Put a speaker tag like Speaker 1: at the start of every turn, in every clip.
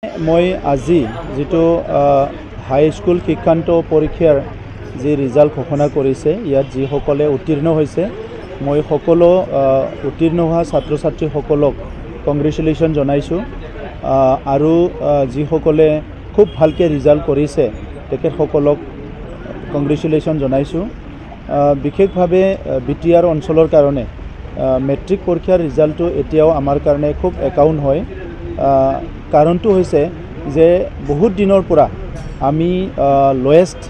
Speaker 1: মই আজি যেটো হাই স্কুল শিক্ষান্ত পৰীক্ষাৰ যে ৰিজাল্ট ঘোষণা কৰিছে ইয়াত যি সকলে উত্তীৰ্ণ হৈছে মই সকলো উত্তীৰ্ণ হোৱা ছাত্ৰ ছাত্ৰীসকলক কংগ্ৰেচুলেশ্যন জনাইছো আৰু যি সকলে খুব ভালকে ৰিজাল্ট কৰিছে তেখেতসকলক কংগ্ৰেচুলেশ্যন জনাইছো বিশেষভাৱে বিটিআৰ অঞ্চলৰ কাৰণে মেট্ৰিক পৰীক্ষাৰ ৰিজাল্টটো এতিয়াও আমাৰ কাৰণে খুব একাউণ্ট হয় কাৰণটো হৈছে যে বহুত দিনৰ পৰা আমি লোয়েষ্ট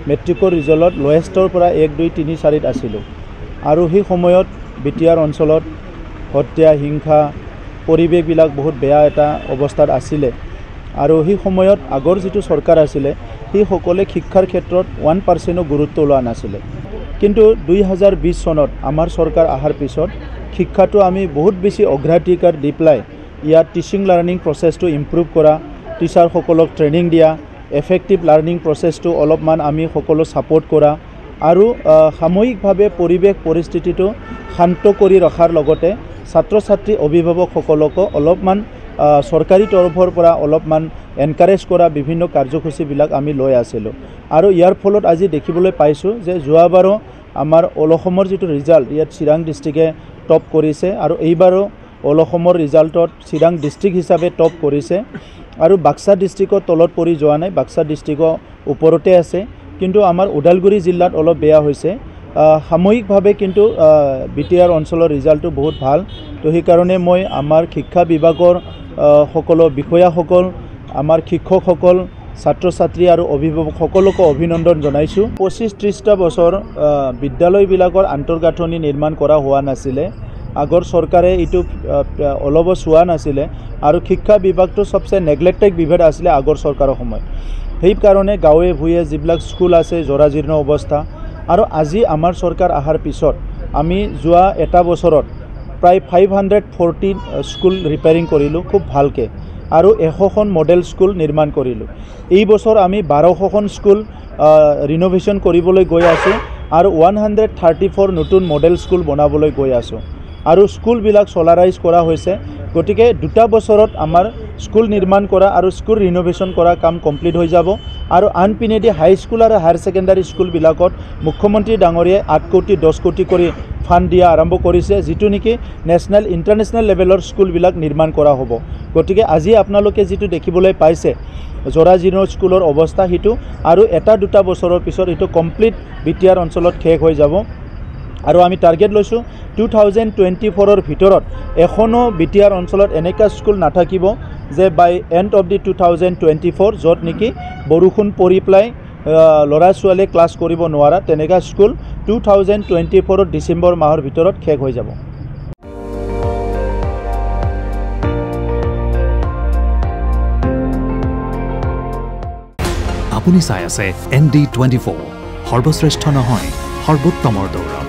Speaker 1: মেট্ৰিকৰ ৰিজাল্টত লোয়েষ্টৰ পৰা 1 2 3 4 আছিলোঁ আৰু সেই সময়ত বিটিআৰ অঞ্চলত হত্যা হিংসা পৰিৱেশবিলাক বহুত বেয়া এটা অৱস্থাত আছিলে আৰু সেই সময়ত আগৰ যেটো চৰকাৰ আছিলে সেই সকলে শিক্ষাৰ ক্ষেত্ৰত 1% গুৰুত্ব লোৱা নাছিলে কিন্তু 2020 চনত আমাৰ চৰকাৰ আহাৰ পিছত শিক্ষাটো আমি বহুত বেছি অগ্ৰাধিকাৰ দি পেলাই ইয়াত টিচিং লাৰ্নিং প্ৰসেসটো ইমপ্ৰুভ কৰা টিচাৰ সকলক ট্ৰেনিং দিয়া এফেক্টিভ লাৰ্নিং প্ৰসেসটো অলপমান আমি সকলো সাপোৰ্ট কৰা আৰু সাময়িকভাৱে পৰিৱেশ পৰিস্থিতিটো শান্ত কৰি ৰখাৰ লগতে ছাত্ৰ ছাত্ৰী অভিভাৱক সকলক অলপমান সৰকাৰি তৰফৰ পৰা অলপমান এনকাৰেজ কৰা বিভিন্ন কাৰ্যসূচীবিলাক আমি লৈ আছিলোঁ আৰু ইয়াৰ ফলত আজি দেখিবলৈ পাইছো যে যোৱাবাৰো আমাৰ অলসমৰ যেটো ৰিজাল্ট ইয়াত চিৰাং ডিস্ট্ৰিক্টে টপ কৰিছে আৰু এইবাৰো অলসমৰ ৰিজাল্টত চিৰাং ডিস্ট্ৰিক্ট হিচাপে টপ কৰিছে আৰু বাক্সা ডিস্ট্ৰিক্টৰ তলত পৰি যোৱা নাই বাক্সা ডিস্ট্ৰিক্টৰ ওপৰতে আছে কিন্তু আমাৰ ওদালগুৰি জিলাত অলপ বেয়া হৈছে সাময়িকভাৱে কিন্তু বিটিআৰ অঞ্চলৰ ৰিজাল্টটো বহুত ভাল তো সেই কাৰণে মই আমাৰ শিক্ষা বিভাগৰ সকলো বিষয়াসকল আমাৰ শিক্ষকসকল ছাত্ৰ ছাত্ৰী আৰু অভিভাৱক সকলকো অভিনন্দন জনাইছো 25-30টা বছৰ বিদ্যালয়বিলাকৰ আন্তৰ্গাঁথনি নিৰ্মাণ কৰা হোৱা নাছিলে আগৰ চৰকাৰে ইটো অলপ চোৱা নাছিলে আৰু শিক্ষা বিভাগটো সবচে নেগলেক্টেড বিভাগ আছিলে আগৰ চৰকাৰৰ সময়ত সেই কাৰণে গাঁৱে ভূঞে যিবিলাক স্কুল আছে জৰাজীৰ্ণ অৱস্থা আৰু আজি আমাৰ চৰকাৰ আহাৰ পিছত আমি যোৱা এটা বছৰত প্ৰায় 540 স্কুল ৰিপেয়াৰিং কৰিলো খুব ভালকে আৰু 100খন মডেল স্কুল নিৰ্মাণ কৰিলো এই বছৰ আমি 1200খন স্কুল ৰিনোভেশন কৰিবলৈ গৈ আছো আৰু 134 নতুন মডেল স্কুল বনাবলৈ গৈ আছো আৰু স্কুলবিলাক সোলাৰাইজ কৰা হৈছে গতিকে দুটা বছৰত আমাৰ স্কুল নিৰ্মাণ কৰা আৰু স্কুল ৰিনোভেশন কৰা কাম কমপ্লিট হৈ যাব আৰু আনপিনেদি হাই স্কুল আৰু হায়াৰ সেকেন্ডাৰী স্কুলবিলাকত মুখ্যমন্ত্ৰী ডাঙৰীয়ে 8 কোটি 10 কোটি কৰি ফান্ড দিয়া আৰম্ভ কৰিছে যেটো নেকি নেশনাল ইন্টাৰনেশনাল লেভেলৰ স্কুলবিলাক নিৰ্মাণ কৰা হ'ব গতিকে আজি আপোনালোকে যেটো দেখিবলৈ পাইছে জৰাজীৰ্ণ স্কুলৰ অৱস্থা হিটো আৰু এটা দুটা বছৰৰ পিছত এটো কমপ্লিট বিটিআৰ অঞ্চলত শেষ হৈ যাব আৰু আমি টাৰ্গেট লৈছো 2024 ৰ ভিতৰত এখনো বিটিআৰ অঞ্চলত এনেকা স্কুল নাথাকিব যে বাই এন্ড অফ দি 2024 যত নেকি বৰষুণ পৰি প্লাই লৰা ছোৱালী ক্লাছ কৰিব নোৱাৰা তেনেকা স্কুল 2024 ডিসেম্বৰ মাহৰ ভিতৰত শেষ হৈ যাব
Speaker 2: আপুনি চাই আছে ND24 সৰ্বশ্ৰেষ্ঠ নহয় সৰ্বোত্তমৰ দৌৰ